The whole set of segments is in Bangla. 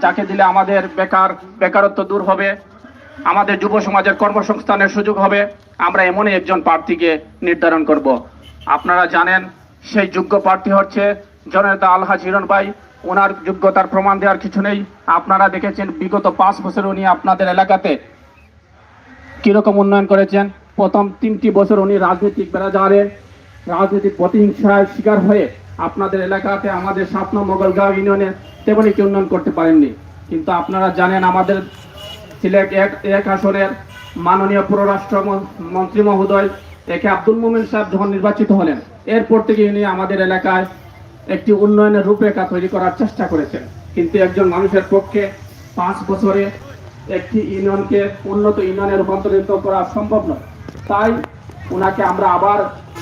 যাকে দিলে আমাদের বেকারত্ব দূর হবে, আমাদের যুব সমাজের কর্মসংস্থানের সুযোগ হবে। আমরা এমনই একজন প্রার্থীকে নির্ধারণ করব। আপনারা জানেন সেই যোগ্য প্রার্থী হচ্ছে জননেতা আলহাজ হিরণ ভাই। ওনার যোগ্যতার প্রমাণ দেওয়ার কিছু নেই। আপনারা দেখেছেন বিগত 5 বছর উনি আপনাদের এলাকাতে কিরকম উন্নয়ন করেছেন। প্রথম 3টি বছর উনি রাজনৈতিক বেড়াজালে রাজনৈতিক প্রতিহিংসার শিকার হয়ে আপনাদের এলাকাতে আমাদের 7 নং মোগলগাঁও ইউনিয়নে তেমন একটি উন্নয়ন করতে পারেননি। কিন্তু আপনারা জানেন আমাদের সিলেট এক আসনের মাননীয় পররাষ্ট্র মন্ত্রী মহোদয় একে আব্দুল মোমেন সাহেব যখন নির্বাচিত হলেন, এরপর থেকে ইনি আমাদের এলাকায় একটি উন্নয়নের রূপরেখা তৈরি করার চেষ্টা করেছেন। কিন্তু একজন মানুষের পক্ষে 5 বছরে একটি ইউনিয়নকে উন্নত ইউনিয়নে রূপান্তরিত করা সম্ভব নয়। তাই ওনাকে আমরা আবার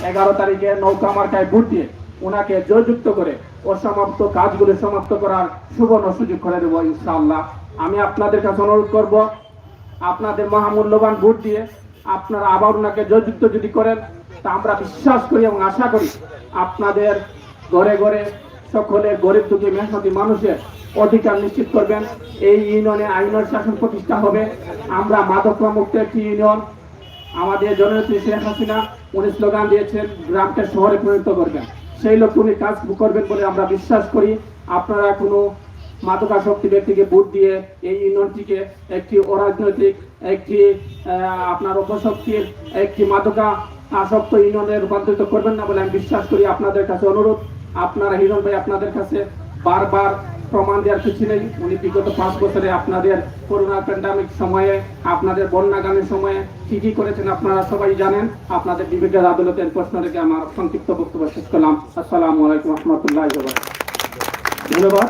11 তারিখে নৌকা মার্কায় ভোট দিয়ে ওনাকে জয়যুক্ত করে অসমাপ্ত কাজগুলি সমাপ্ত করার সুবর্ণ সুযোগ করে দেবো ইনশাআল্লাহ। আমি আপনাদের কাছে অনুরোধ করব, আপনাদের মহামূল্যবান ভোট দিয়ে আপনারা আবার ওনাকে জয়যুক্ত যদি করেন, তা আমরা বিশ্বাস করি এবং আশা করি আপনাদের ঘরে ঘরে সকলের গরিব দুঃখী মেহনতি মানুষের অধিকার নিশ্চিত করবেন। এই ইউনিয়নে আইনের শাসন প্রতিষ্ঠা হবে। আমরা মাদকরা মুক্ত একটি ইউনিয়ন। আমাদের জননেত্রী শেখ হাসিনা উনি স্লোগান দিয়েছেন গ্রামকে শহরে পরিণত করবেন। সেই লক্ষ্যে উনি কাজ করবেন বলে আমরা বিশ্বাস করি। আপনারা কোনো মাদকাসক্তি ব্যক্তিকে ভোট দিয়ে এই ইউনিয়নটিকে একটি অরাজনৈতিক, একটি আপনার অপশক্তির, একটি মাদকা আসক্ত ইউনিয়নে রূপান্তরিত করবেন না বলে আমি বিশ্বাস করি। আপনাদের কাছে অনুরোধ, আপনারা হিরণ ভাই আপনাদের কাছে বারবার প্রমাণ দেওয়ার কিছু নেই। উনি বিগত 5 বছরে আপনাদের করোনা প্যান্ডামিক সময়ে, আপনাদের বন্যাগামী সময়ে কি কি করেছেন আপনারা সবাই জানেন। আপনাদের বিবেকের আদালতের প্রশ্ন রেখে আমার সংক্ষিপ্ত বক্তব্য শেষ করলাম। আসসালামু আলাইকুম রহমতুল্লাহ। ধন্যবাদ।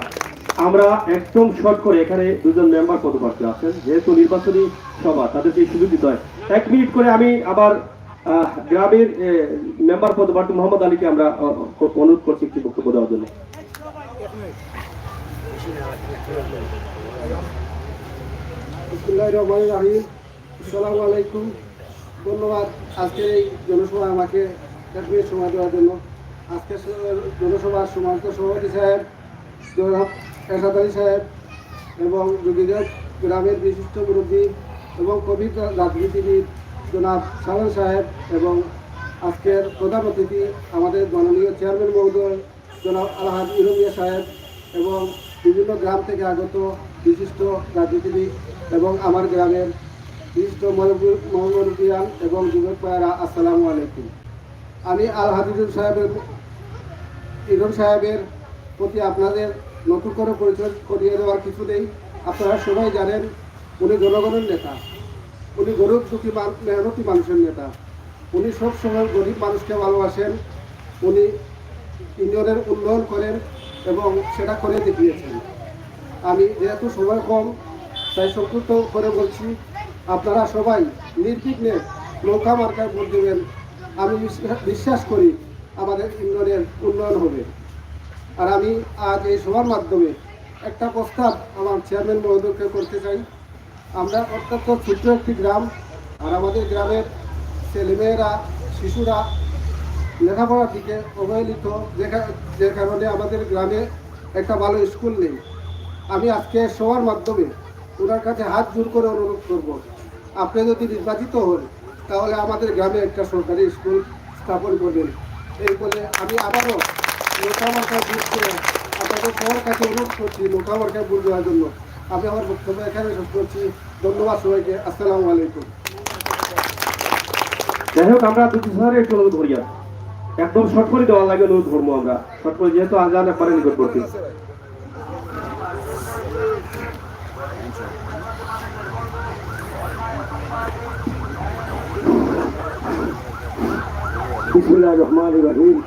আমরা একদম শর্ট করে, এখানে 2 জন মেম্বার পদপ্রার্থী আছেন, যেহেতু নির্বাচনী সভা তাদেরকে সুযোগ দিতে হয়। 1 মিনিট করে আমি আবার গ্রামের মেম্বার পদপ্রার্থী মোহাম্মদ আলীকে আমরা অনুরোধ করছি একটি বক্তব্য দেওয়ার জন্য। আসসালামু আলাইকুম। ধন্যবাদ আজকের এই জনসভা আমাকে 1 মিনিট সময় দেওয়ার জন্য। আজকের জনসভার সম্মানিত সভাপতি সাহেব জনাব এরশাদ আলী সাহেব এবং যোগীগঞ্জ গ্রামের বিশিষ্ট মুরব্বী এবং কবির রাজনীতিবিদ জনাব সালাম সাহেব এবং আজকের প্রধান অতিথি আমাদের মাননীয় চেয়ারম্যান মহোদয় জনাব আলহাজ হিরণ সাহেব এবং বিভিন্ন গ্রাম থেকে আগত বিশিষ্ট রাজনীতিবিদ এবং আমার গ্রামের বিশিষ্ট মুরব্বিয়ান এবং যুবক ভাইয়েরা, আসসালামু আলাইকুম। আমি আলহাজ হিরণ সাহেবের প্রতি আপনাদের নতুন করে পরিচয় করিয়ে দেওয়ার কিছু নেই। আপনারা সবাই জানেন উনি জনগণের নেতা, উনি গরিব দুঃখী মেহনতি মানুষের নেতা। উনি সবসময় গরিব মানুষকে ভালোবাসেন। উনি ইউনিয়নের উন্নয়ন করেন এবং সেটা করে দেখিয়েছেন। আমি যেহেতু সময় কম তাই সংক্ষিপ্ত করে বলছি, আপনারা সবাই নির্বিঘ্নে নৌকা মার্কায় ভোট দেবেন। আমি বিশ্বাস করি আমাদের ইউনিয়নের উন্নয়ন হবে। আর আমি আজ এই সভার মাধ্যমে একটা প্রস্তাব আমার চেয়ারম্যান মহোদয়কে করতে চাই। আমরা অত্যন্ত ছোট্ট একটি গ্রাম, আর আমাদের গ্রামের ছেলেমেয়েরা, শিশুরা লেখাপড়া থেকে অবহেলিত, যে কারণে আমাদের গ্রামে একটা ভালো স্কুল নেই। আমি আজকে সবার মাধ্যমে ওনার কাছে হাত জোর করে অনুরোধ করব, আপনি যদি নির্বাচিত হন তাহলে আমাদের গ্রামে একটা সরকারি স্কুল স্থাপন করবেন। এই বলে আমি আবারও নৌকা মার্কায় ভোট করে আপনাদের সবার কাছে অনুরোধ করছি নৌকা মার্কায় ভোট দেওয়ার জন্য। আমি আমার বক্তব্য এখানে শেষ করছি। ধন্যবাদ সবাইকে। আসসালামু আলাইকুম। যাই হোক, আমরা 2 শহরে একটু অনুরোধ করি, একদম শর্ট করে দেওয়ার লাগে অনুরোধ করবো আমরা শর্ট করে, যেহেতু আজান একবারে নিকটবর্তী। বিসমিল্লাহির রহমানির রহিম।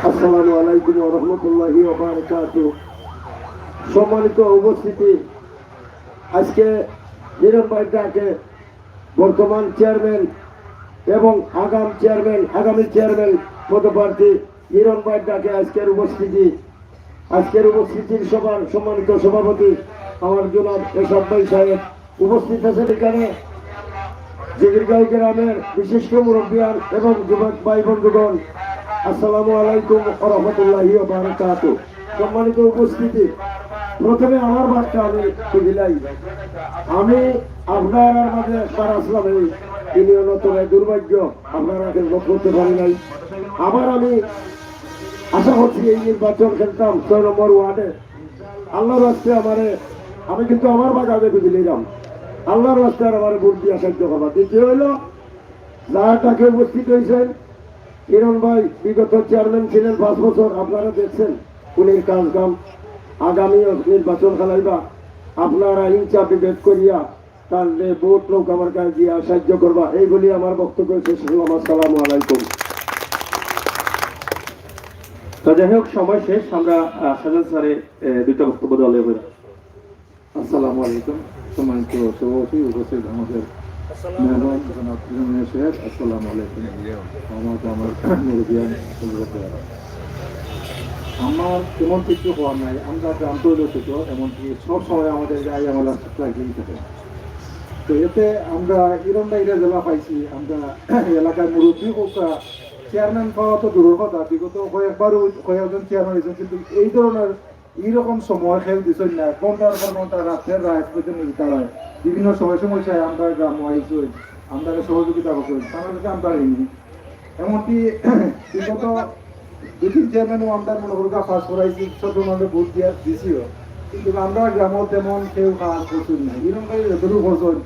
আসসালামু আলাইকুম ওয়া রাহমাতুল্লাহি ওয়া বারাকাতুহু। সম্মানিত উপস্থিতি, আজকে হিরণ ভাই ডাকে বর্তমান চেয়ারম্যান এবং আগামী চেয়ারম্যান পদপ্রার্থী হিরণ ভাই ডাকে আজকের উপস্থিতির সভার সম্মানিত সভাপতি আমার জনাব এরশাদ ভাই সাহেব উপস্থিত আছেন। এখানে জিগিরগাঁও গ্রামের বিশিষ্ট মুরব্বিয়ান এবং যুবক ভাই বন্ধুগণ, আসসালামু আলাইকুম ওয়া রাহমাতুল্লাহি ওয়া বারাকাতুহু। সম্মানিত উপস্থিতি, প্রথমে আমার বাচ্চা আমি বুঝিলাই আমি আপনার মাঝে একবার আসলাম এই ইউনিয়ন দুর্ভাগ্য আপনারা লোক করতে পারি নাই। আবার আমি আশা করছি এই নির্বাচন খেলতাম 6 নম্বর ওয়ার্ডে। আল্লাহর রাস্তে আমারে আমি কিন্তু আমার বাগানে বুঝিলাম আল্লাহর রাস্তে আমার ভোট দিয়ে সাহায্য করবা। দ্বিতীয় হইল যার তাকে উপস্থিত হয়েছেন হিরণ ভাই বিগত চেয়ারম্যান ছিলেন 5 বছর, আপনারা দেখছেন উনির কাজ কাম। আগামী নির্বাচন খেলাইবা আপনারা হিংসা বিভেদ করিয়া তার ভোট লোক আমার কাছে দিয়া সাহায্য করবা। এই বলি আমার বক্তব্য শেষ হলো। আসসালামু আলাইকুম। তো যাই হোক সময় শেষ, আমরা সাজান স্যারে দুটো বক্তব্য দলে হয়ে। আসসালামু আলাইকুম। সম্মানিত সভাপতি, উপস্থিত আমাদের মেহমান জনাব ইমাম সাহেব, আসসালামু আলাইকুম। আমার মুরব্বিয়ান, আমার তেমন কিছু হওয়ার নাই। আমরা গ্রাম পরিদর্শিত, এমনকি সবসময় আমাদের গায়ে আমার লাগিয়ে থাকে। তো এতে আমরা ইরম বাইরে জেলা পাইছি, আমরা এলাকার মুরব্বী হোক চেয়ারম্যান পাওয়া তো দূরের কথা, বিগত কয়েকজন চেয়ারম্যান হয়েছেন, কিন্তু এই ধরনের এইরকম সময় খেল দিচ্ছেন না। ঘন্টার পর ঘন্টা রাতের রাত পর্যন্ত দিতে হয়। বিভিন্ন সমস্যায় আমরা গ্রাম আইসি আমরা সহযোগিতা করছি, তাদেরকে আমরা নিই। এমনকি বিগত 2-3 চেয়ারম্যানও আমরা মনে করি ফার্স্ট করাইছি, ছোট মানুষ ভোট দিয়ে দিছিও, কিন্তু আমরা গ্রামও তেমন কেউ কাজ করছি না। এরকম করে যতটুকু করছেন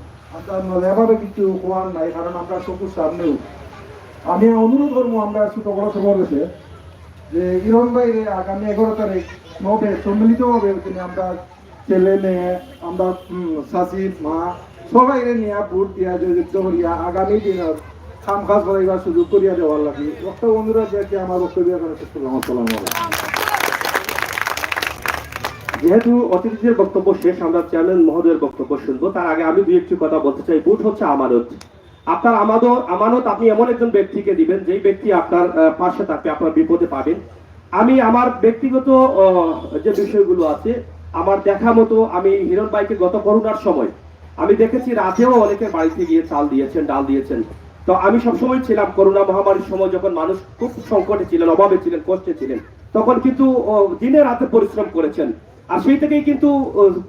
আমরা এভাবে কিছু হওয়ার নাই, কারণ আমরা চকুর সামনেও। আমি অনুরোধ করবো আমরা ছোট বড় সমাবেশে যে ইরন বাইরে আগামী 11 তারিখ নবে সম্মিলিতভাবে আমরা ছেলে মেয়ে আমরা শাশি মা সবাই নিয়ে ভোট দিয়া যুক্ত করিয়া আগামী দিনের কাম কাজ করাইবার সুযোগ করিয়া দেওয়ার লাগে একটা অনুরোধ রেখে আমার বক্তব্য শেষ করলাম। আসসালামু আলাইকুম। যেহেতু অতিথিদের বক্তব্য শেষ, আমরা চেয়ারম্যান মহোদয়ের বক্তব্য শুনবো। তার আগে আমি 2-1টি কথা বলতে চাই। ভোট হচ্ছে আমানত। আপনার আমানত আপনি এমন একজন ব্যক্তিকে দিবেন যেই ব্যক্তি আপনার পাশে থাকবে, আপনার বিপদে পাবেন। আমি আমার ব্যক্তিগত যে বিষয়গুলো আছে আমার দেখা মতো, আমি হিরণ ভাইকে গত করোনার সময় আমি দেখেছি রাতেও অনেকের বাড়িতে গিয়ে চাল দিয়েছেন, ডাল দিয়েছেন। তো আমি সবসময় ছিলাম করোনা মহামারীর সময়, যখন মানুষ খুব সংকটে ছিলেন, অভাবে ছিলেন, কষ্টে ছিলেন, তখন কিন্তু দিনে রাতে পরিশ্রম করেছেন। আর সেই থেকেই কিন্তু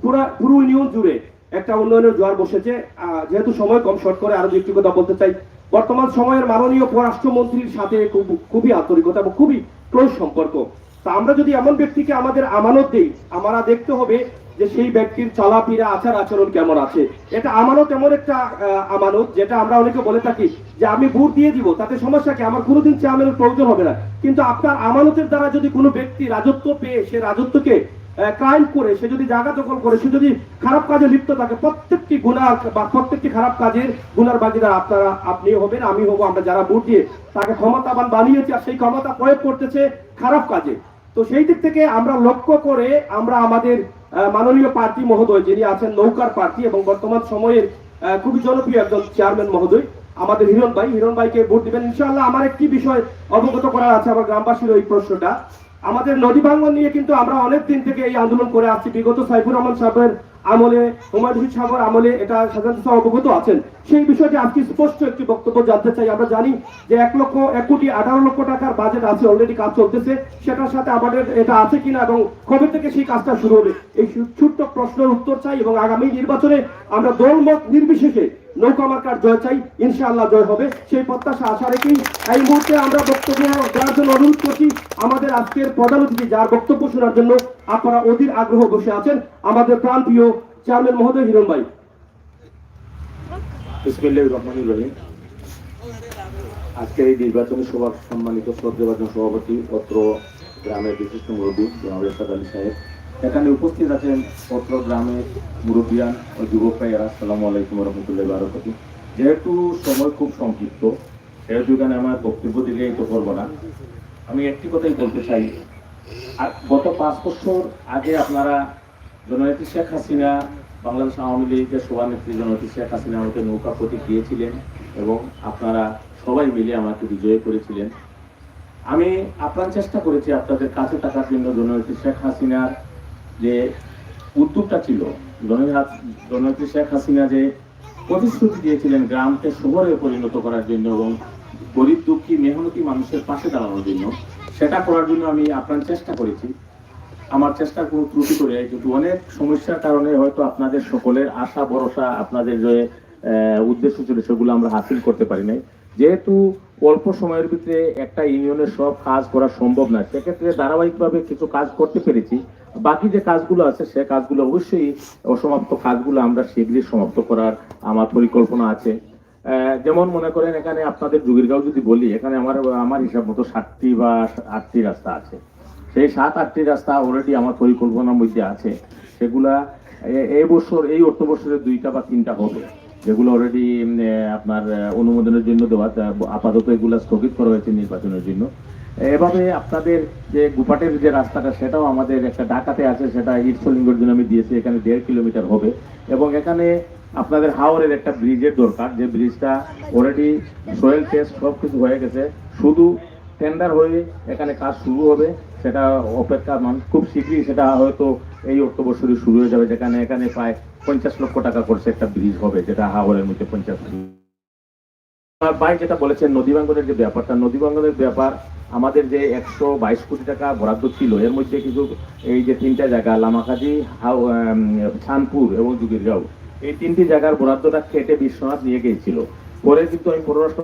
পুরো ইউনিয়ন জুড়ে একটা উন্নয়নের জোয়ার বসেছে। যেহেতু সময় কম, শর্ট করে আরো একটু কথা বলতে চাই। বর্তমান সময়ের মাননীয় পররাষ্ট্রমন্ত্রীর সাথে খুবই আন্তরিকতা এবং খুবই ক্লোজ সম্পর্ক। তা আমরা যদি এমন ব্যক্তিকে আমাদের আমানত দেই, আমরা দেখতে হবে যে সেই ব্যক্তির চলাফেরা, আচার আচরণ কেমন আছে। এটা আমানত এমন একটা আমানত যেটা আমরা অনেকে বলে থাকি যে আমি ভোট দিয়ে দিব, তাতে সমস্যা কি, আমার কোনোদিন চেয়ারম্যানের প্রয়োজন হবে না। কিন্তু আপনার আমানতের দ্বারা যদি কোনো ব্যক্তি রাজত্ব পেয়ে সে রাজত্বকে ক্রাইম করে, সে যদি জায়গা দখল করে, সে যদি খারাপ কাজে লিপ্ত থাকে, প্রত্যেকটি গুনাহ বা প্রত্যেকটি খারাপ কাজের গুনার ভাগীদার আপনি হবেন, আমি হব। আমরা যারা ভোট দিয়ে তাকে ক্ষমতাবান বানিয়েছি, আর সেই ক্ষমতা প্রয়োগ করতেছে খারাপ কাজে। তো সেই দিক থেকে আমরা লক্ষ্য করে আমরা আমাদের মাননীয় প্রার্থী মহোদয় যিনি আছেন নৌকার প্রার্থী এবং বর্তমান সময়ের খুবই জনপ্রিয় একজন চেয়ারম্যান মহোদয় আমাদের হিরণ ভাইকে ভোট দিবেন ইনশাআল্লাহ। আমার একটি বিষয় অবগত করার আছে আমার গ্রামবাসীর ওই প্রশ্নটা। আমাদের নদী ভাঙ্গন নিয়ে কিন্তু আমরা অনেক দিন থেকে এই আন্দোলন করে আসছি। বিগত সাইফুর রহমান সাহেবের আমলে, হুমায়ুন সাহেবের আমলে এটা সাধারণত অবগত আছেন। সেই বিষয়টি আজকে স্পষ্ট একটি বক্তব্য জানতে চাই। আমরা জানি যে 1,18,00,000 টাকার বাজেট আছে, অলরেডি কাজ চলতেছে। সেটার সাথে আমাদের এটা আছে কিনা এবং কবে থেকে সেই কাজটা শুরু হবে, এই ছোট্ট প্রশ্নের উত্তর চাই। এবং আগামী নির্বাচনে আমরা দলমত নির্বিশেষে নৌকা মার্কার জয় চাই, ইনশাআল্লাহ জয় হবে, সেই প্রত্যাশা আশা রেখেই এই মুহূর্তে আমরা বক্তব্য দেওয়ার জন্য অনুরোধ করছি আমাদের আজকের প্রধান অতিথি, যার বক্তব্য শোনার জন্য আপনারা অধীর আগ্রহ বসে আছেন, আমাদের প্রাণপ্রিয় চেয়ারম্যান মহোদয় হিরণ ভাই। বিসমিল্লাহির রহমানির রহিম। আজকের এই নির্বাচনী সভার সম্মানিত শ্রদ্ধেয়ভাজন সভাপতি, অত্র গ্রামের বিশিষ্ট মুরব্বী জনাব রেফাত আলী সাহেব, এখানে উপস্থিত আছেন অত্র গ্রামের মুরব্বিয়ান ও যুবক ভাইয়েরা, আসসালামু আলাইকুম রহমতুল্লাহি ওয়া বারাকাতুহু। যেহেতু সময় খুব সংক্ষিপ্ত, এর যুগানে আমার বক্তব্য দীর্ঘায়িত করব না। আমি একটি কথাই বলতে চাই, গত 5 বছর আগে আপনারা জননেত্রী শেখ হাসিনা, বাংলাদেশ আওয়ামী লীগের সভানেত্রী জননেত্রী শেখ হাসিনা আমাকে নৌকা প্রতীক দিয়েছিলেন এবং আপনারা সবাই মিলে আমাকে বিজয় করেছিলেন। আমি আপ্রাণ চেষ্টা করেছি আপনাদের কাছে থাকার জন্য। জননেত্রী শেখ হাসিনার যে উদ্যোগটা ছিল, জননেত্রী শেখ হাসিনা যে প্রতিশ্রুতি দিয়েছিলেন গ্রামকে শহরে পরিণত করার জন্য এবং গরিব দুঃখী মেহনতি মানুষের পাশে দাঁড়ানোর জন্য, সেটা করার জন্য আমি আপ্রাণ চেষ্টা করেছি। আমার চেষ্টা কোনো ত্রুটি করে কিন্তু অনেক সমস্যার কারণে হয়তো আপনাদের সকলের আশা ভরসা আপনাদের যে উদ্দেশ্য ছিল সেগুলো আমরা হাসিল করতে পারি নাই। যেহেতু অল্প সময়ের ভিতরে একটা ইউনিয়নের সব কাজ করা সম্ভব না, সেক্ষেত্রে ধারাবাহিকভাবে কিছু কাজ করতে পেরেছি। বাকি যে কাজগুলো আছে সে কাজগুলো অবশ্যই অসমাপ্ত কাজগুলো আমরা শীঘ্রই সমাপ্ত করার আমার পরিকল্পনা আছে। যেমন মনে করেন এখানে আপনাদের জুগিরগাঁও যদি বলি, এখানে আমার হিসাব মতো 7টি বা 8টি রাস্তা আছে। সেই 7-8টি রাস্তা অলরেডি আমার পরিকল্পনার মধ্যে আছে। সেগুলা এই বছর, এই অর্থ বছরে 2টা বা 3টা হবে, যেগুলো অলরেডি আপনার অনুমোদনের জন্য দেওয়া, আপাতত এগুলো স্থগিত করা হয়েছে নির্বাচনের জন্য। এভাবে আপনাদের যে গুপাটের যে রাস্তাটা সেটাও আমাদের একটা ঢাকাতে আছে, সেটা ইটসলিঙ্গের জন্য আমি দিয়েছি, এখানে 1.5 কিলোমিটার হবে। এবং এখানে আপনাদের হাওরের একটা ব্রিজের দরকার, যে ব্রিজটা অলরেডি সোয়েল টেস্ট সব কিছু হয়ে গেছে, শুধু টেন্ডার হয়ে এখানে কাজ শুরু হবে। সেটা অপেক্ষা খুব শীঘ্রই সেটা হয়তো এই অর্থ বছরই শুরু হয়ে যাবে, যেখানে এখানে প্রায় 50 লক্ষ টাকা করছে একটা ব্রিজ হবে, যেটা হাওরের মধ্যে 50। ভাই যেটা বলেছেন নদী ভাঙ্গনের যে ব্যাপারটা, নদী ভাঙ্গনের ব্যাপার আমাদের যে 122 কোটি টাকা বরাদ্দ ছিল, এর মধ্যে কিছু এই যে 3টা জায়গা লামাকাজি, ছানপুর এবং জুগিরগাঁও, এই 3টি জায়গার বরাদ্দটা কেটে বিশ্বনাথ নিয়ে গিয়েছিল। পরে কিন্তু আমি পররাষ্ট্র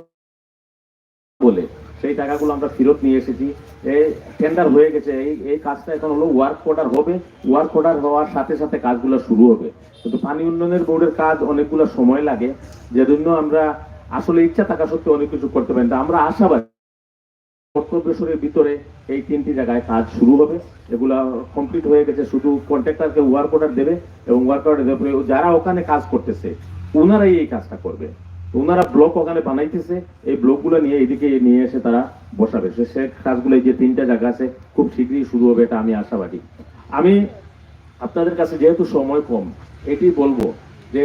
বলে সেই টাকাগুলো আমরা ফেরত নিয়ে এসেছি। এই টেন্ডার হয়ে গেছে, এই কাজটা এখন হলো ওয়ার্ক অর্ডার হবে। ওয়ার্ক অর্ডার হওয়ার সাথে সাথে কাজগুলো শুরু হবে। কিন্তু পানি উন্নয়নের বোর্ডের কাজ অনেকগুলো সময় লাগে, যেজন্য আমরা আসলে ইচ্ছা থাকা সত্ত্বেও অনেক কিছু করতে পারি না। আমরা আশাবাদী বছরের ভিতরে এই 3টি জায়গায় কাজ শুরু হবে। এগুলা কমপ্লিট হয়ে গেছে, শুধু কন্ট্রাক্টরকে ওয়ার্ক অর্ডার দেবে এবং ওয়ার্ক অর্ডার দেবে যারা ওখানে কাজ করতেছে ওনারাই এই কাজটা করবে। ওনারা ব্লক ওখানে বানাইতেছে, এই ব্লকগুলো নিয়ে এদিকে নিয়ে এসে তারা বসাবে। সে কাজগুলো এই যে 3টা জায়গা আছে খুব শীঘ্রই শুরু হবে, এটা আমি আশাবাদী। আমি আপনাদের কাছে যেহেতু সময় কম, এটি বলবো যে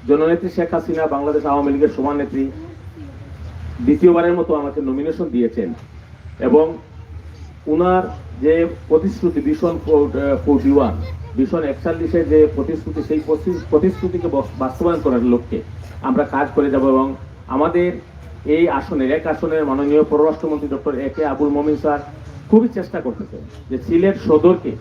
জননেত্রী শেখ হাসিনা বাংলাদেশ আওয়ামী লীগের সভানেত্রী দ্বিতীয়বারের মতো আমাকে নমিনেশন দিয়েছেন এবং উনার যে প্রতিশ্রুতি ভিশন 41, ভিশন 41-এর যে প্রতিশ্রুতি, সেই প্রতিশ্রুতিকে বাস্তবায়ন করার লক্ষ্যে আমরা কাজ করে যাব। এবং আমাদের এই আসনের এক আসনের মাননীয় পররাষ্ট্রমন্ত্রী ডক্টর AK আবুল মমিন স্যার খুবই চেষ্টা করতেছেন যে সিলেট সদরকে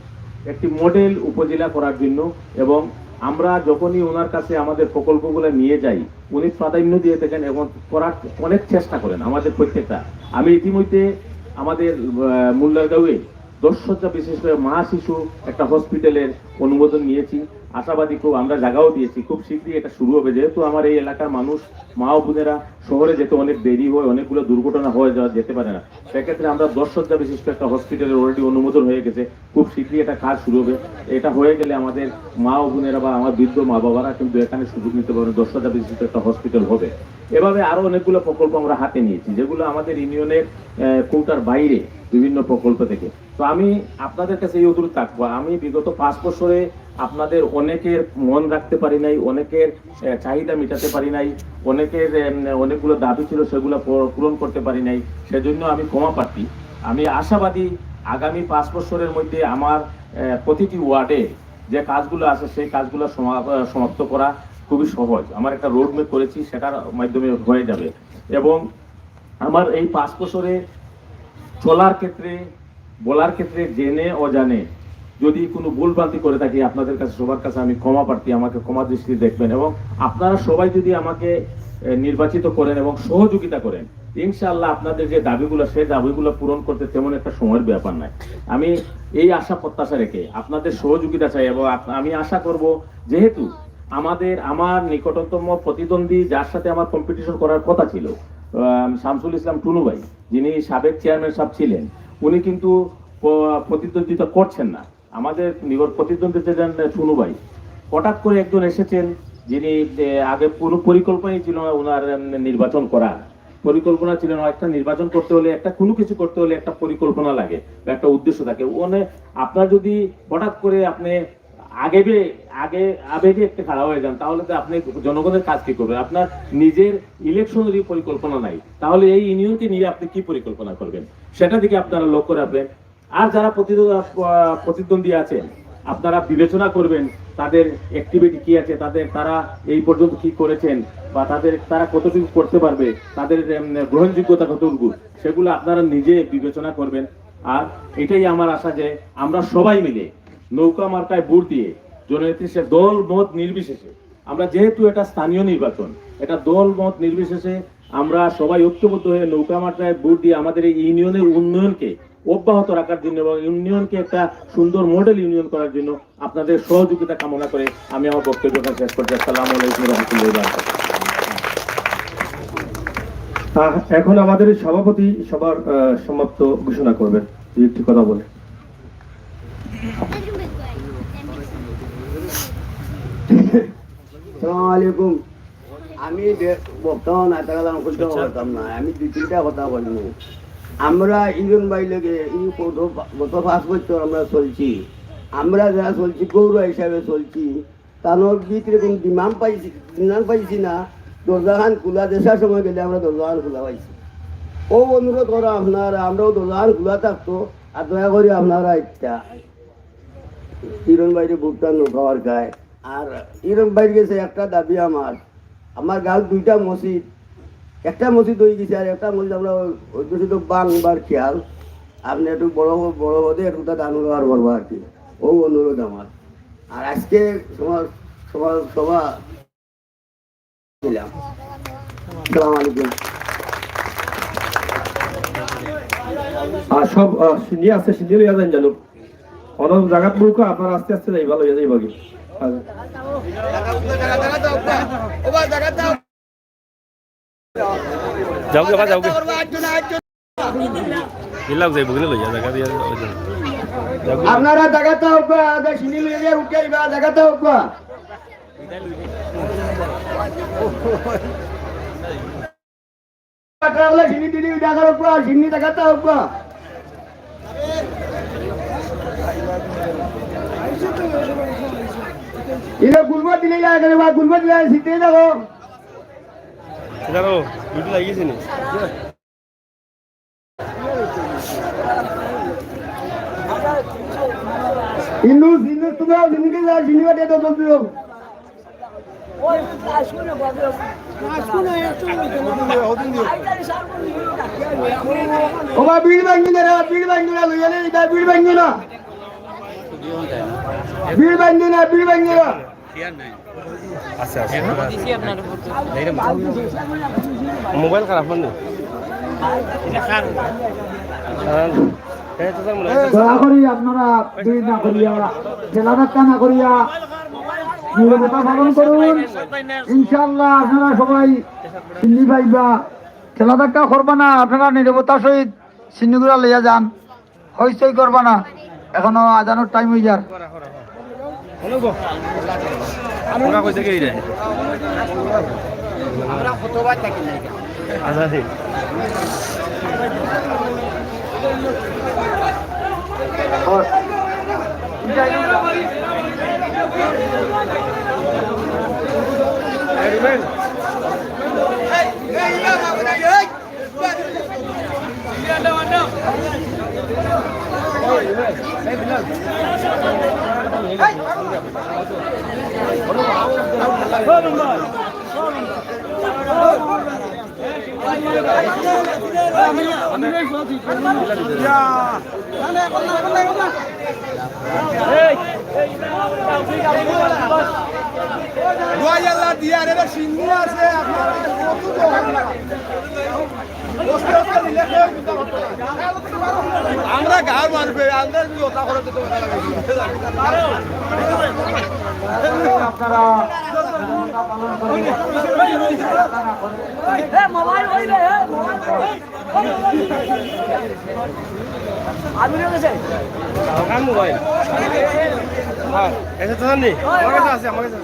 একটি মডেল উপজেলা করার জন্য। এবং আমরা যখনই ওনার কাছে আমাদের প্রকল্পগুলো নিয়ে যাই, উনি প্রাধান্য দিয়ে থাকেন এবং করার অনেক চেষ্টা করেন আমাদের প্রত্যেকটা। আমি ইতিমধ্যে আমাদের মুল্লারগাঁওয়ে 10 শয্যা বিশিষ্ট মা শিশু একটা হসপিটালের অনুমোদন নিয়েছি। আশাবাদী খুব, আমরা জায়গাও দিয়েছি, খুব শীঘ্রই এটা শুরু হবে। যেহেতু আমার এই এলাকার মানুষ, মা ও বোনেরা শহরে যেতে অনেক দেরি হয়, অনেকগুলো দুর্ঘটনা হয়ে যাওয়া যেতে পারে না, সেক্ষেত্রে আমরা 10 শয্যা বিশিষ্ট একটা হসপিটালের অলরেডি অনুমোদন হয়ে গেছে, খুব শীঘ্রই এটা কাজ শুরু হবে। এটা হয়ে গেলে আমাদের মা ও বোনেরা বা আমার বৃদ্ধ মা বাবারা কিন্তু এখানে সুযোগ নিতে পারবেন, 10 শয্যা বিশিষ্ট একটা হসপিটাল হবে। এভাবে আরো অনেকগুলো প্রকল্প আমরা হাতে নিয়েছি, যেগুলো আমাদের ইউনিয়নের কোটার বাইরে বিভিন্ন প্রকল্প থেকে। তো আমি আপনাদের কাছে এই অনুরোধ থাকবো, আমি বিগত 5 বছরে আপনাদের অনেকের মন রাখতে পারি নাই, অনেকের চাহিদা মেটাতে পারি নাই, অনেকের অনেকগুলো দাবি ছিল সেগুলো পূরণ করতে পারি নাই, সেজন্য আমি ক্ষমা প্রার্থী। আমি আশাবাদী আগামী 5 বছরের মধ্যে আমার প্রতিটি ওয়ার্ডে যে কাজগুলো আছে সেই কাজগুলো সমাপ্ত করা খুবই সহজ। আমার একটা রোড ম্যাপ করেছি, সেটার মাধ্যমে হয়ে যাবে। এবং আমার এই 5 বছরে চলার ক্ষেত্রে, বলার ক্ষেত্রে জেনে অজানে যদি কোনো ভুলভ্রান্তি করে থাকি, আপনাদের কাছে সবার কাছে আমি ক্ষমা প্রার্থী, আমাকে ক্ষমা দৃষ্টিতে দেখবেন। এবং আপনারা সবাই যদি আমাকে নির্বাচিত করেন এবং সহযোগিতা করেন, ইনশাআল্লাহ আপনাদের যে দাবিগুলো, সেই দাবিগুলো পূরণ করতে তেমন একটা সময়ের ব্যাপার নাই। আমি এই আশা প্রত্যাশা রেখে আপনাদের সহযোগিতা চাই। এবং আমি আশা করব, যেহেতু আমার নিকটতম প্রতিদ্বন্দ্বী যার সাথে আমার কম্পিটিশন করার কথা ছিল, শামসুল ইসলাম টুনু ভাই, যিনি সাবেক চেয়ারম্যান সাহেব ছিলেন, উনি কিন্তু প্রতিদ্বন্দ্বিতা করছেন না। আমাদের নিকট প্রতিদ্বন্দ্বী ছিলেন টুনু ভাই। হঠাৎ করে একজন এসেছেন যিনি আগে কোনো পরিকল্পনাই ছিল না ওনার নির্বাচন করার। পরিকল্পনা ছিল না, একটা নির্বাচন করতে হলে, একটা কোনো কিছু করতে হলে একটা পরিকল্পনা লাগে, একটা উদ্দেশ্য থাকে। আপনার যদি হঠাৎ করে আপনি আবেগে একটা খাড়া হয়ে যান, তাহলে তো আপনি জনগণের কাজ কি করবেন? আপনার নিজের ইলেকশনেরই পরিকল্পনা নাই, তাহলে এই ইউনিয়নকে নিয়ে আপনি কি পরিকল্পনা করবেন? সেটা দিকে আপনারা লক্ষ্য রাখবেন। আর যারা প্রতিদ্বন্দ্বী আছেন, আপনারা বিবেচনা করবেন তাদের অ্যাক্টিভিটি কি আছে, তারা এই পর্যন্ত কি করেছেন, বা তারা কতটুকু করতে পারবে, তাদের গ্রহণযোগ্যতা কতটুকু, সেগুলো আপনারা নিজে বিবেচনা করবেন। আর এটাই আমার আশা যে আমরা সবাই মিলে নৌকা মার্কায় ভোট দিয়ে জননেত্রী দল মত নির্বিশেষে, আমরা যেহেতু এটা স্থানীয় নির্বাচন, এটা দল মত নির্বিশেষে আমরা সবাই ঐক্যবদ্ধ হয়ে নৌকা মার্কায় ভোট দিয়ে আমাদের এই ইউনিয়নের উন্নয়নকে অব্যাহত রাখার জন্য এবং ইউনিয়নকে একটা সুন্দর মডেল ইউনিয়ন করার জন্য আপনাদের সহযোগিতা কামনা করে আমি আমার বক্তব্যটা শেষ করছি। আসসালামু আলাইকুম ওয়া রাহমাতুল্লাহি ওয়া বারাকাতুহু। এখন আমাদের সভাপতি সবার সমাপ্ত ঘোষণা করবেন, একটি কথা বলে। সালামালাইকুম। আমি বক্তব্য না থাকলাম করতে পারতাম না, আমি 2-3টা কথা বলব। আমরা ইউনিয়ন বাইলেকে গত 5 বছর আমরা চলছি, আমরা যারা চলছি গৌরব হিসাবে চলছি, তার ভিতরে কোনো ডিমান্ড পাইছি না। দরজাখান খোলা দেশার সময় গেলে আমরা দরজাখান খোলা পাইছি। ও অনুরোধ করা আপনারা, আমরাও দরজাখান খোলা থাকতো, আর দয়া করে আপনারা একটা ইউনিয়ন বাইরে ভোটটা নৌকাওয়ার গায়ে। আর ইউনিয়ন বাইরে গেছে একটা দাবি আমার গাঁও 2টা মসজিদ, একটা মসজিদ হয়ে গেছে, আর একটা মসজিদ আমরা অধ্যুষিত বাংবার খেয়াল আপনি একটু বড় হতে একটু দান ব্যবহার করবো আর কি, ও অনুরোধ আমার। আর আজকে সভা দিলাম। আসসালামু আলাইকুম। আর সব সিন্নি আছে, সিন্নি লইয়া যান জানুক অনেক জায়গাত বলকো আপনার আস্তে আস্তে যাইবা লইয়া যাইবা কি যাওগে বা যাওগে ইলাক যাইব কিনে লইয়া জায়গা দিয়া আপনারা জায়গাতে হোক সিনি লইয়া উঠে বা জায়গাতে হোক সিনি দিদি জায়গা হোক সিনি জায়গাতে হোক। ইনে গুলবত দিলে যায় বা গুলবত দিলে সিটে যাবো। এদারো ভিডিও লাগিয়েছে নি ইন্দু তোমরা জিনিকে যা জিনিবাটে তো চলতে হোক। ওবা বিড় ভাঙি না লইয়া নে এটা বিড় ভাঙি না আচ্ছা আচ্ছা মোবাইল খারাপ মানে দয়া করি আপনারা দেরি না করিয়া, জেলা ধাক্কা না করিয়া নিরবতা পালন করুন। ইনশাআল্লাহ আপনারা সবাই চিনি পাইবা, জেলা ধাক্কা করবা না, আপনারা নিরবতার সহিত চিনিগুলা লইয়া যান, হইচই করবা না। এখনো আজানোর টাইম হয়ে যার। আমরা কইছে কি রে আমরা ফটোবাদ থাকি না আজাদি আমরা গাঁর মারবে আপনারা মোবাইল হ্যাঁ এসে তো নেই, আমার কাছে আছে, আমার কাছে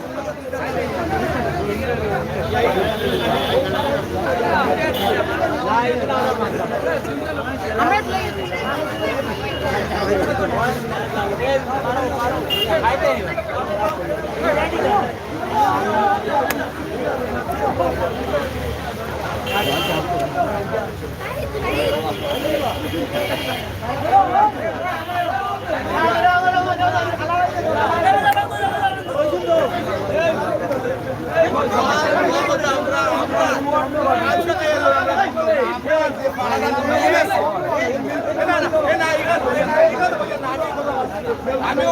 আমি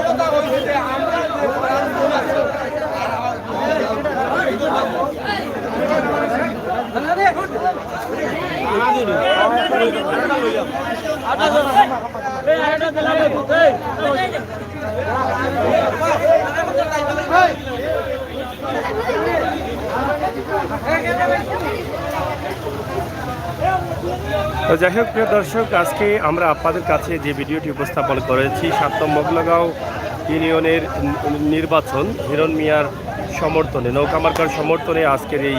তো যাই হোক প্রিয় দর্শক, আজকে আমরা আপনাদের কাছে যে ভিডিওটি উপস্থাপন করেছি 7 নং মোগলাগাঁও ইউনিয়নের নির্বাচন হিরণ মিয়ার সমর্থনে, নৌকা মার্কার সমর্থনে আজকের এই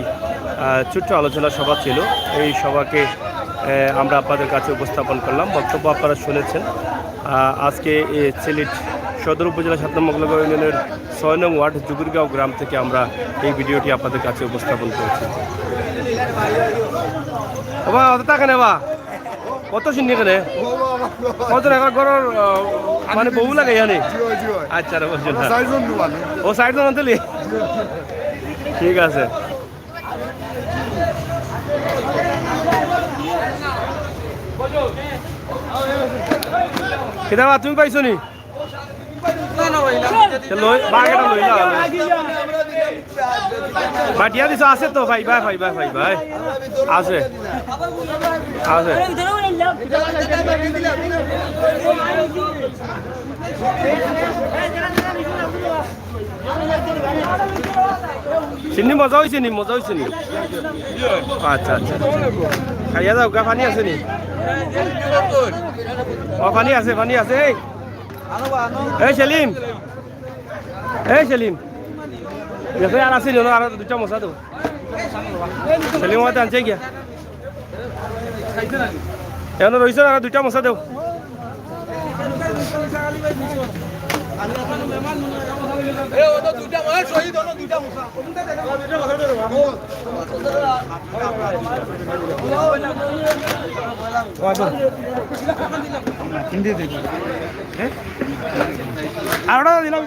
ছোট্ট আলোচনা সভা ছিল। এই সভাকে আমরা আপনাদের কাছে উপস্থাপন করলাম, বক্তব্য আপনারা শুনেছেন। আজকে সিলেট সদর উপজেলা 7 নং মোগলাগাঁও ইউনিয়নের 6 নং ওয়ার্ড জুগুরগাঁও গ্রাম থেকে আমরা এই ভিডিওটি আপনাদের কাছে উপস্থাপন করেছি। বাবা অত টাকা নেবা কত শুনি এখানে কত টাকা ঘরের মানে বহু লাগে এখানে? আচ্ছা বলছেন ও 60 জন আনতেলি, ঠিক আছে। কেদাবা তুমি পাইছো নি? বাটিয়া দিছো আছে তো ভাই ভাই ভাই ভাই ভাই ভাই আছে আছে। চিনি মজা হয়েছে নি? মজা হয়েছে নি? আচ্ছা আচ্ছা খাইয়া যাও গা। পানি আছে নি? ও পানি আছে, পানি আছে। এই সেলিম, এই সেলিম দেখো আর আছে না? আর দুটা মশা দেবো। সেলিম আমাদের আনছে গিয়া এখন রয়েছে, আর দুইটা মশা দেও। আর দিলাম